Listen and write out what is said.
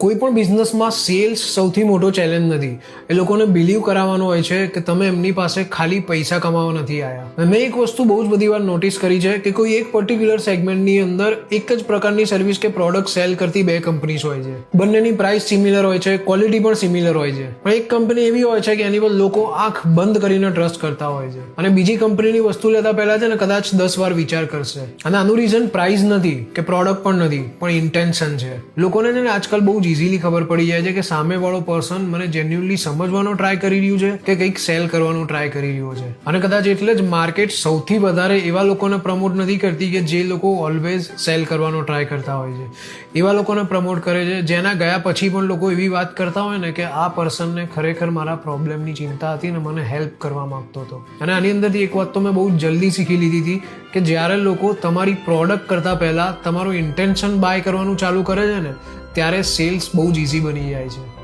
કોઈ પણ બિઝનેસમાં સેલ્સ સૌથી મોટો ચેલેન્જ નથી. એ લોકોને બિલીવ કરાવવાનો હોય છે કે તમે એમની પાસે ખાલી પૈસા કમાવા નથી આવ્યા. મેં એક વસ્તુ બહુ જ બધી વાર નોટિસ કરી છે કે કોઈ એક પર્ટિક્યુલર સેગમેન્ટની અંદર એક જ પ્રકારની સર્વિસ કે પ્રોડક્ટ સેલ કરતી બે કંપનીઝ હોય છે. બંનેની પ્રાઇસ સિમિલર હોય છે, ક્વોલિટી પણ સિમિલર હોય છે, પણ એક કંપની એવી હોય છે કે એની પર લોકો આંખ બંધ કરીને ટ્રસ્ટ કરતા હોય છે અને બીજી કંપનીની વસ્તુ લેતા પહેલા છે ને કદાચ 10 વાર વિચાર કરશે. અને આનું રીઝન પ્રાઇસ નથી કે પ્રોડક્ટ પણ નથી, પણ ઇન્ટેન્શન છે. લોકોને છે ને આજકાલ બહુ ઇઝીલી ખબર પડી જાય છે કે સામેવાળો પર્સન મને જેન્યુઅલી સમજવાનો ટ્રાય કરી રહ્યું છે કે કંઈક સેલ કરવાનું ટ્રાય કરી રહ્યો છે. અને કદાચ એટલે જ માર્કેટ સૌથી વધારે એવા લોકોને પ્રમોટ નથી કરતી કે જે લોકો ઓલવેઝ સેલ કરવાનો ટ્રાય કરતા હોય છે. એવા લોકોને પ્રમોટ કરે છે જેના ગયા પછી પણ લોકો એવી વાત કરતા હોય ને કે આ પર્સનને ખરેખર મારા પ્રોબ્લેમની ચિંતા હતી ને મને હેલ્પ કરવા માંગતો હતો. અને આની અંદરથી એક વાત તો મેં બહુ જલ્દી શીખી લીધી હતી કે જ્યારે લોકો તમારી પ્રોડક્ટ કરતા પહેલા તમારું ઇન્ટેન્શન બાય કરવાનું ચાલુ કરે છે ને ત્યારે સેલ્સ બહુ જ ઇઝી બની જાય છે.